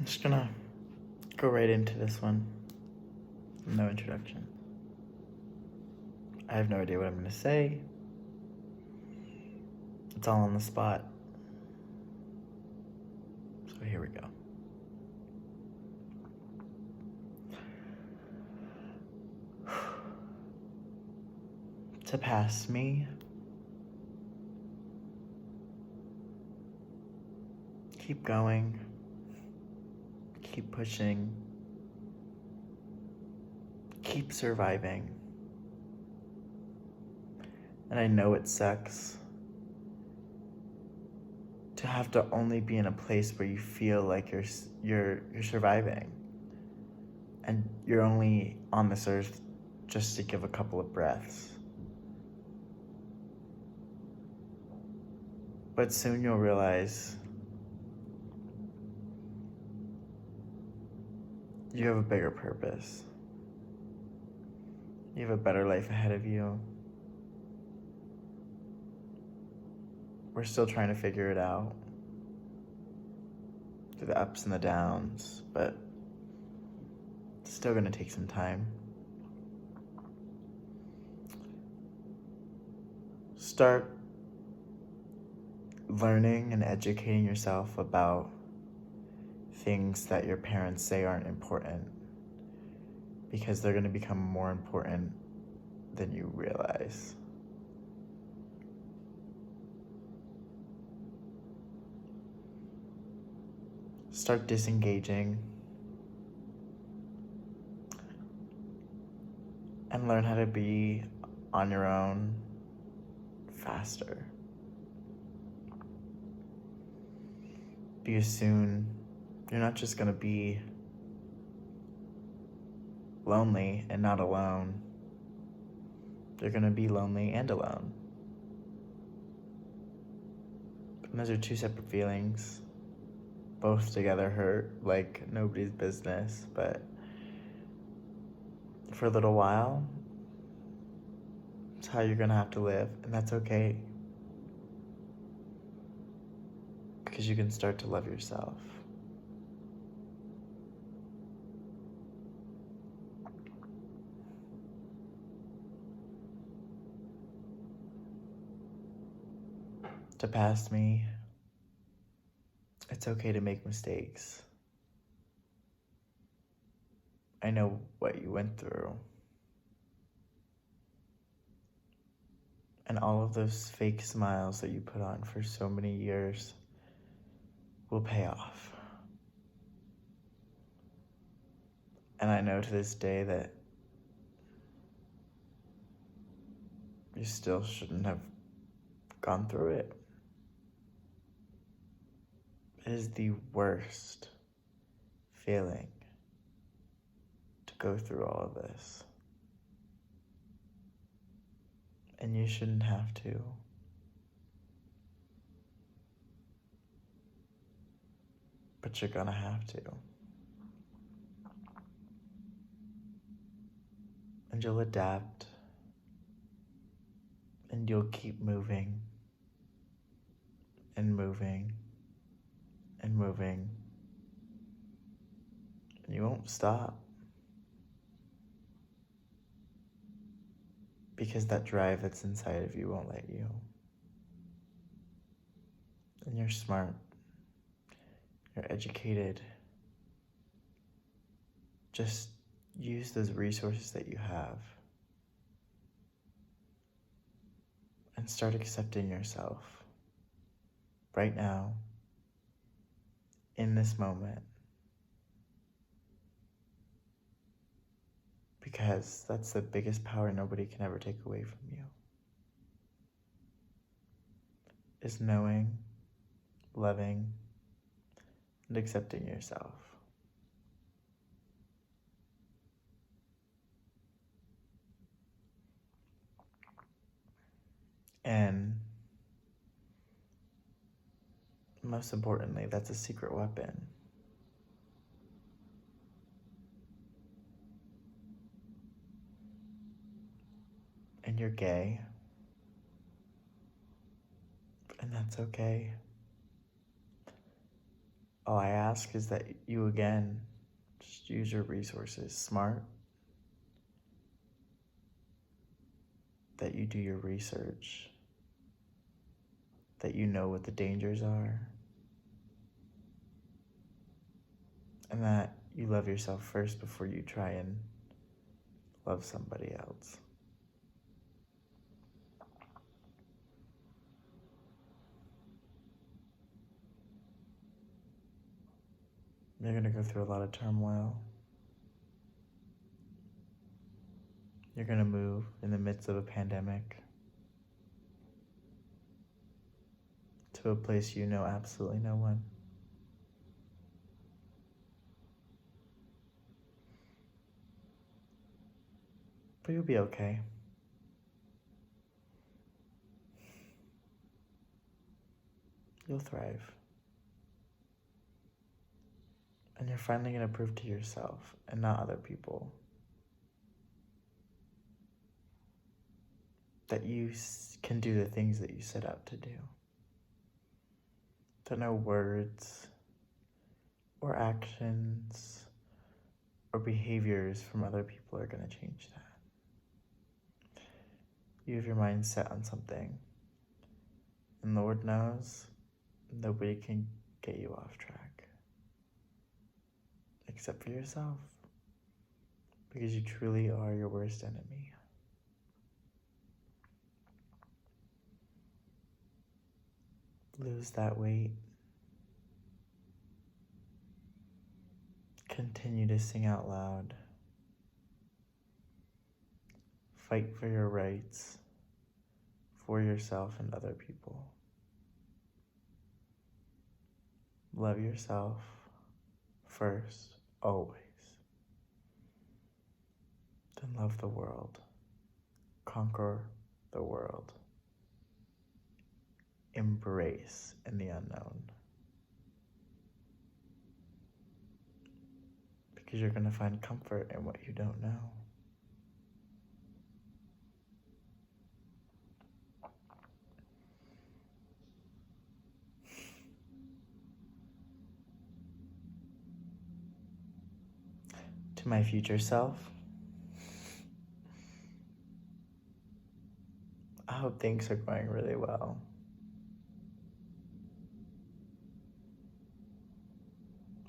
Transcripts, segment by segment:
Just gonna go right into this one. No introduction. I have no idea what I'm gonna say. It's all on the spot. So here we go. To pass me, keep going, keep pushing, keep surviving. And I know it sucks to have to only be in a place where you feel like you're surviving, and you're only on this earth just to give a couple of breaths. But soon you'll realize you have a bigger purpose. You have a better life ahead of you. We're still trying to figure it out through the ups and the downs, but it's still gonna take some time. Start learning and educating yourself about things that your parents say aren't important, because they're gonna become more important than you realize. Start disengaging and learn how to be on your own faster. Because soon you're not just gonna be lonely and not alone. You're gonna be lonely and alone. And those are two separate feelings. Both together hurt like nobody's business, but for a little while, it's how you're gonna have to live, and that's okay. Because you can start to love yourself. To pass me, it's okay to make mistakes. I know what you went through. And all of those fake smiles that you put on for so many years will pay off. And I know to this day that you still shouldn't have gone through it. It is the worst feeling to go through all of this. And you shouldn't have to. But you're gonna have to. And you'll adapt. And you'll keep moving. And moving. And moving. And you won't stop. Because that drive that's inside of you won't let you. And you're smart. You're educated. Just use those resources that you have. And start accepting yourself. Right now. In this moment. Because that's the biggest power nobody can ever take away from you. Is knowing, loving, and accepting yourself. And most importantly, that's a secret weapon. And you're gay. And that's okay. All I ask is that you, again, just use your resources smart, that you do your research, that you know what the dangers are, and that you love yourself first before you try and love somebody else. You're going to go through a lot of turmoil. You're going to move in the midst of a pandemic to a place you know absolutely no one. But you'll be okay. You'll thrive. And you're finally going to prove to yourself and not other people that you can do the things that you set out to do. That no words or actions or behaviors from other people are going to change that. You have your mind set on something. And Lord knows, nobody can get you off track. Except for yourself. Because you truly are your worst enemy. Lose that weight. Continue to sing out loud. Fight for your rights, for yourself and other people. Love yourself first, always. Then love the world. Conquer the world. Embrace in the unknown. Because you're going to find comfort in what you don't know. To my future self, I hope things are going really well.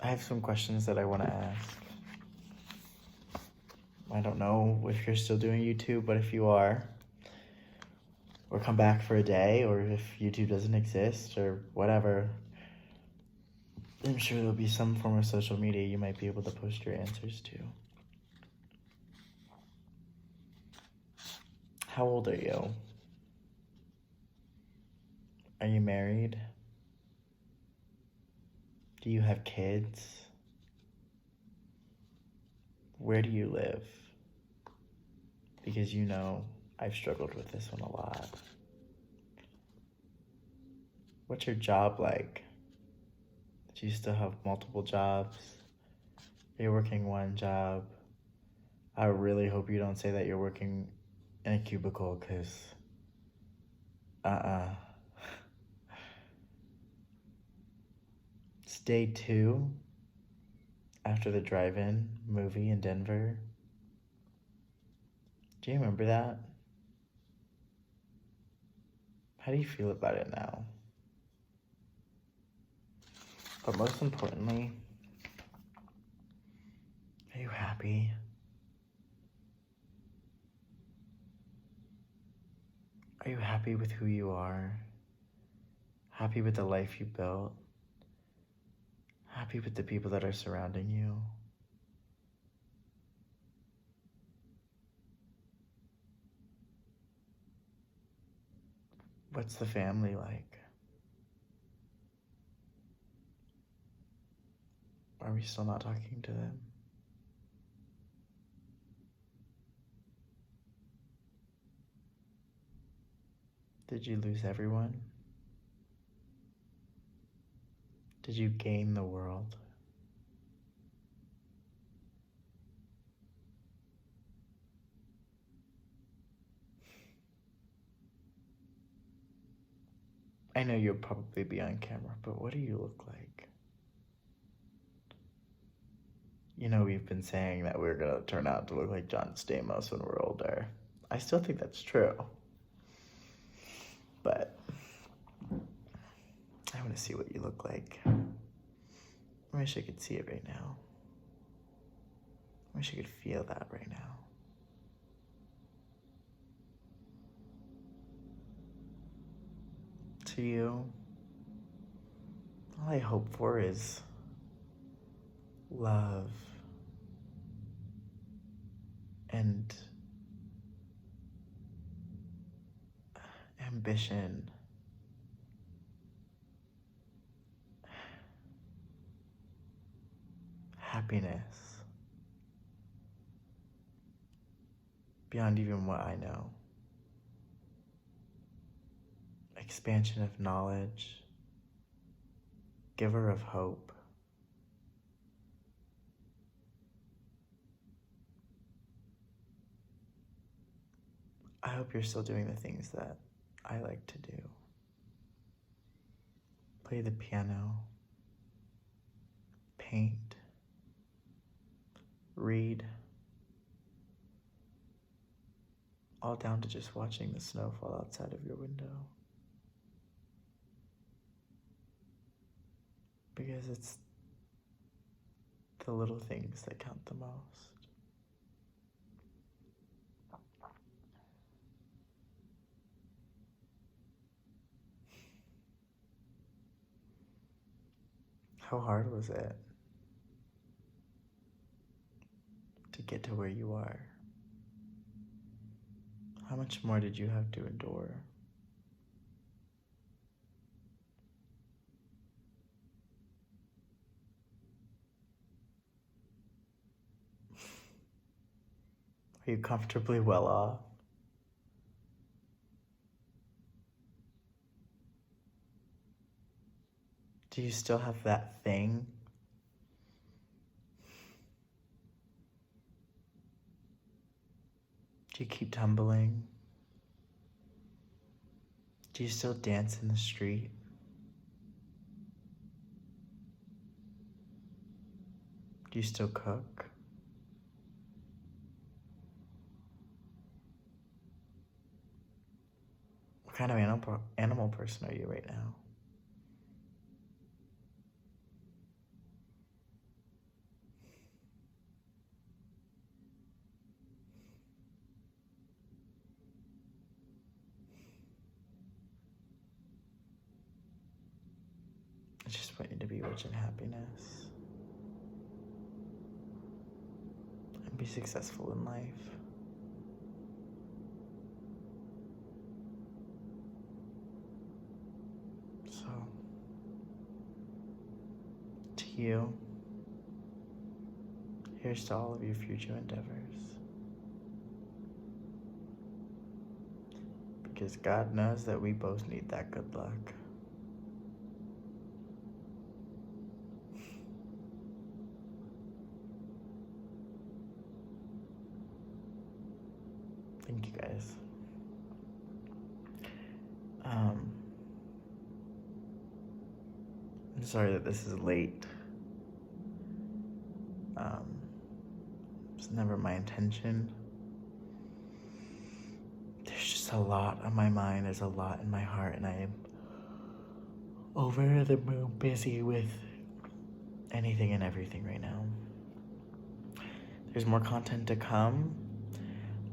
I have some questions that I want to ask. I don't know if you're still doing YouTube, but if you are, or come back for a day, or if YouTube doesn't exist, or whatever, I'm sure there'll be some form of social media you might be able to post your answers to. How old are you? Are you married? Do you have kids? Where do you live? Because you know I've struggled with this one a lot. What's your job like? Do you still have multiple jobs? Are you working one job? I really hope you don't say that you're working in a cubicle, because It's day 2 after the drive-in movie in Denver. Do you remember that? How do you feel about it now? But most importantly, are you happy? Are you happy with who you are? Happy with the life you built? Happy with the people that are surrounding you? What's the family like? Are we still not talking to them? Did you lose everyone? Did you gain the world? I know you'll probably be on camera, but what do you look like? we've been saying that we're gonna turn out to look like John Stamos when we're older. I still think that's true. But I want to see what you look like. I wish I could see it right now. I wish I could feel that right now. To you, all I hope for is love and ambition, happiness, beyond even what I know, expansion of knowledge, giver of hope. I hope you're still doing the things that I like to do. Play the piano, paint, read, all down to just watching the snow fall outside of your window. Because it's the little things that count the most. How hard was it to get to where you are? How much more did you have to endure? Are you comfortably well off? Do you still have that thing? Do you keep tumbling? Do you still dance in the street? Do you still cook? What kind of animal person are you right now? I just want you to be rich in happiness and be successful in life. So, to you, here's to all of your future endeavors. Because God knows that we both need that good luck. Thank you guys. I'm sorry that this is late. It's never my intention. There's just a lot on my mind, there's a lot in my heart, and I am over the moon busy with anything and everything right now. There's more content to come.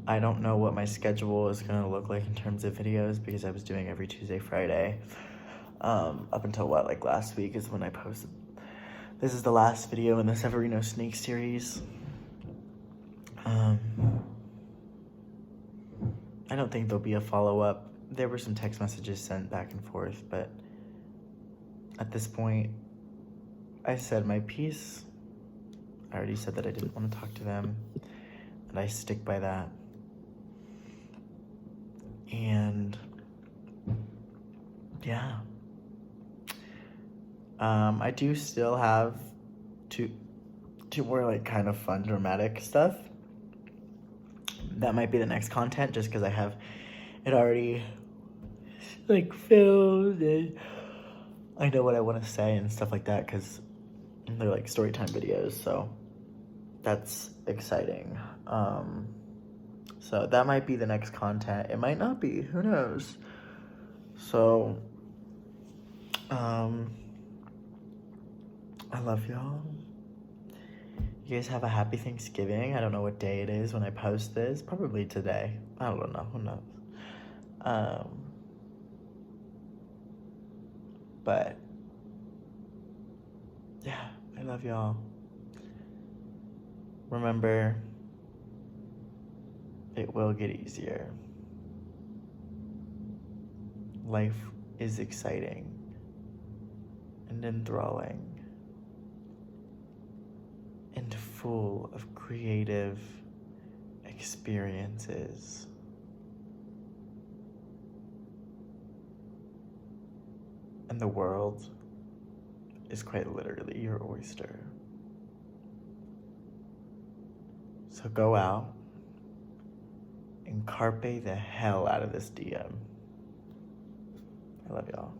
I don't know what my schedule is gonna look like in terms of videos because I was doing every Tuesday, Friday. Up until like last week is when I posted. This is the last video in the Severino Snake series. I don't think there'll be a follow-up. There were some text messages sent back and forth, but at this point, I said my piece. I already said that I didn't want to talk to them, and I stick by that. And yeah. I do still have two more like kind of fun dramatic stuff. That might be the next content just because I have it already like filmed and I know what I want to say and stuff like that because they're like story time videos. So that's exciting. So that might be the next content. It might not be. Who knows? So, I love y'all. You guys have a happy Thanksgiving. I don't know what day it is when I post this. Probably today. I don't know. Who knows? But yeah, I love y'all. Remember, it will get easier. Life is exciting and enthralling and full of creative experiences. And the world is quite literally your oyster. So go out and carpe the hell out of this DM. I love y'all.